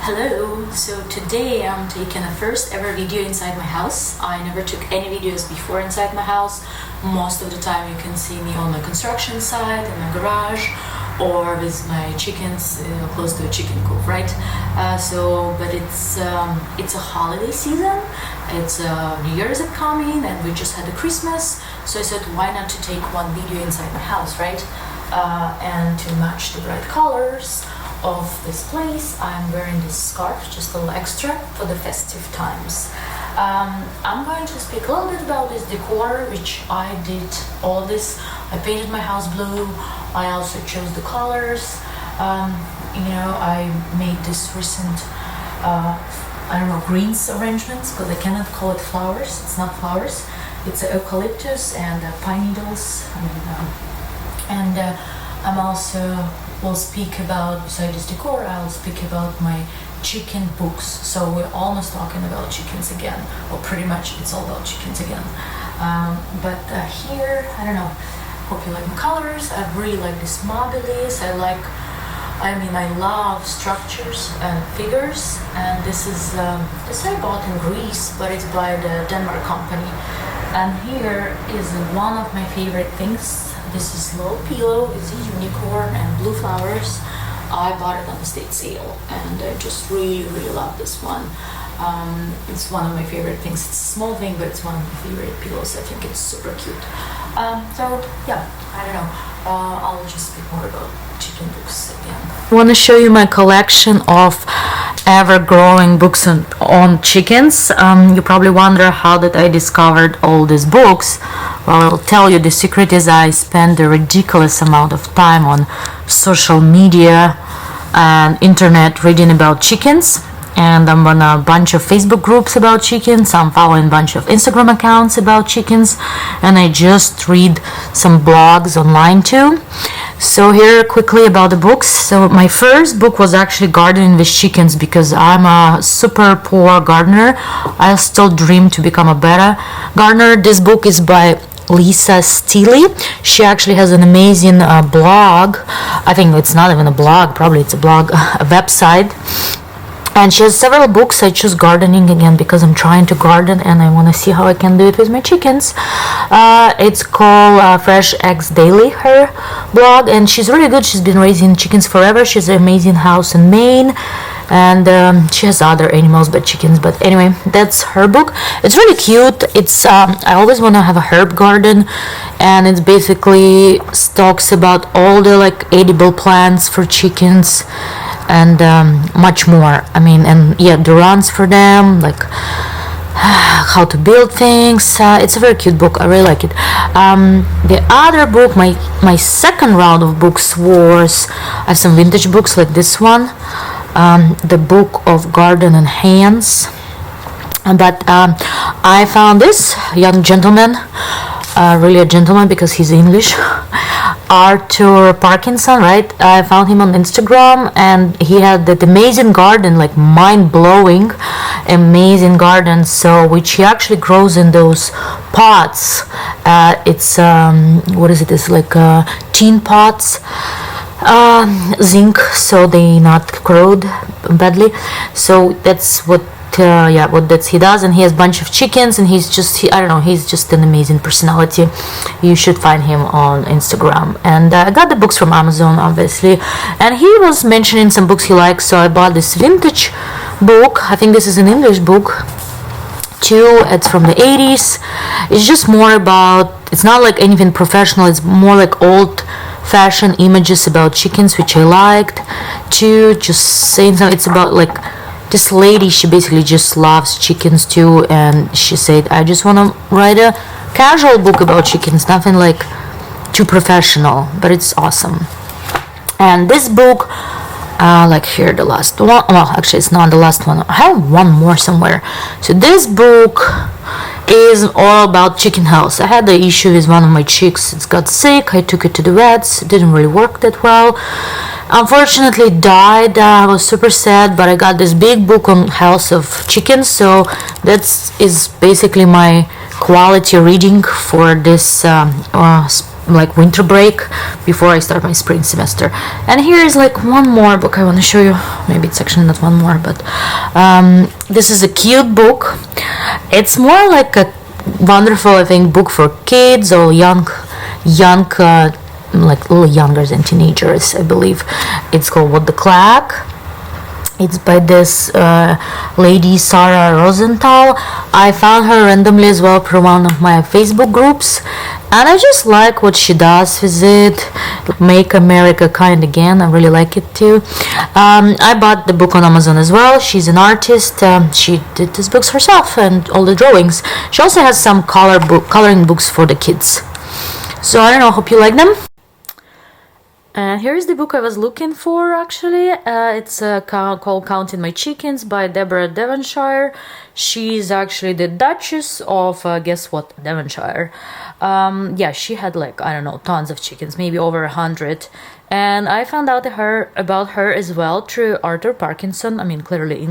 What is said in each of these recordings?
Hello, so today I'm taking a first ever video inside my house. I never took any videos before inside my house. Most of the time you can see me on the construction site, in the garage, or with my chickens close to a chicken coop, right? But it's a holiday season. It's New Year's upcoming, and we just had a Christmas. So I said, why not to take one video inside my house, right? And to match the bright colors of this place, I'm wearing this scarf, just a little extra for the festive times. I'm going to speak a little bit about this decor, which I did all this. I painted my house blue. I also chose the colors. I made this recent, greens arrangements, because I cannot call it flowers. It's not flowers. It's eucalyptus and pine needles. I'm also will speak about, besides this decor, I'll speak about my chicken books. So we're almost talking about chickens again, or pretty much it's all about chickens again. Here, I don't know, hope you like my colors. I really like this mobiles. I love structures and figures, and this I bought in Greece, but it's by the Denmark company. And here is one of my favorite things. This is little pillow. It's a unicorn and blue flowers. I bought it on the state sale, and I just really love this one. It's one of my favorite things. It's a small thing, but it's one of my favorite pillows. I think it's super cute. I don't know. I'll just speak more about chicken books again. I want to show you my collection of ever-growing books on chickens. You probably wonder how that I discovered all these books. Well, I'll tell you, the secret is I spend a ridiculous amount of time on social media and internet reading about chickens. And I'm on a bunch of Facebook groups about chickens. I'm following a bunch of Instagram accounts about chickens, and I just read some blogs online too. So here quickly about the books. So my first book was actually gardening with chickens, because I'm a super poor gardener. I still dream to become a better gardener. This book is by Steele. She actually has an amazing blog. I think it's not even a blog, probably it's a blog, a website. And she has several books. I choose gardening again because I'm trying to garden and I want to see how I can do it with my chickens. It's called Fresh Eggs Daily, her blog, and she's really good. She's been raising chickens forever. She has an amazing house in Maine, and she has other animals but chickens. But anyway, that's her book. It's really cute. It's I always want to have a herb garden, and it basically talks about all the edible plants for chickens and much more. The runs for them, how to build things. It's a very cute book. I really like it. The other book, my second round of books was, I have some vintage books like this one, the Book of Garden and Hands. But I found this young gentleman, really a gentleman because he's English, Arthur Parkinson, right? I found him on Instagram, and he had that amazing garden, mind-blowing amazing garden, so which he actually grows in those pots. It's tin pots, zinc, so they not corrode badly. So that's what he does, and he has a bunch of chickens, and he's just an amazing personality. You should find him on Instagram. And I got the books from Amazon, obviously, and he was mentioning some books he likes, so I bought this vintage book. I think this is an English book too. It's from the 80s. It's just more about, it's not like anything professional, it's more like old-fashioned images about chickens, which I liked too. Just saying something. It's about this lady, she basically just loves chickens too, and she said, I just want to write a casual book about chickens, nothing too professional, but it's awesome. And this book, here, the last one, well, actually it's not the last one, I have one more somewhere. So this book is all about chicken health. I had the issue with one of my chicks. It got sick. I took it to the vets. It didn't really work that well. Unfortunately, it died. I was super sad, but I got this big book on health of chickens. So that is basically my quality reading for this like winter break before I start my spring semester. And here is like one more book I want to show you. Maybe it's actually not one more, but this is a cute book. It's more like a wonderful, I think, book for kids or young like a little younger than teenagers, I believe. It's called What the Clack. It's by this lady, Sarah Rosenthal. I found her randomly as well from one of my Facebook groups, and I just like what she does with it. Make America Kind Again. I really like it too. I bought the book on Amazon as well. She's an artist. She did these books herself and all the drawings. She also has some coloring books for the kids. So I don't know, hope you like them. And here's the book I was looking for, actually. It's called Counting My Chickens by Deborah Devonshire. She's actually the Duchess of, guess what, Devonshire. Yeah, she had like, I don't know, tons of chickens, maybe over 100. And I found out about her as well through Arthur Parkinson. I mean, clearly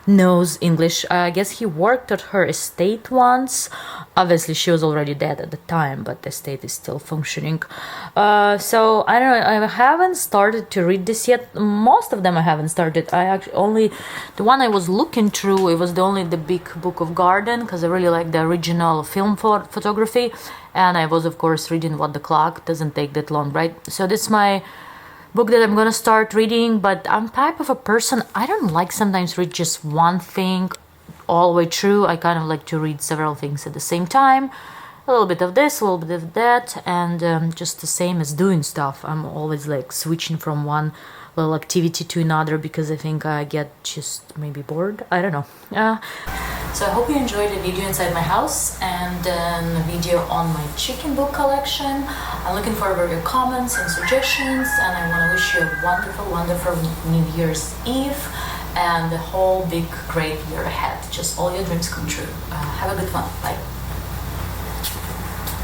knows English. I guess he worked at her estate once. Obviously, she was already dead at the time, but the estate is still functioning. So, I don't know, I haven't started to read this yet. Most of them I haven't started. I actually only, the one I was looking through, it was the Big Book of Garden, because I really like the original film photography. And I was, of course, reading What the Clock. Doesn't take that long, right? So this is my book that I'm gonna start reading. But I'm type of a person, I don't like sometimes read just one thing all the way through. I kind of like to read several things at the same time. A little bit of this, a little bit of that, and just the same as doing stuff. I'm always like switching from one little activity to another because I think I get just maybe bored. I don't know. So I hope you enjoyed the video inside my house and a video on my chicken book collection. I'm looking forward to your comments and suggestions, and I want to wish you a wonderful, wonderful New Year's Eve and a whole big, great year ahead. Just all your dreams come true. Have a good one. Bye.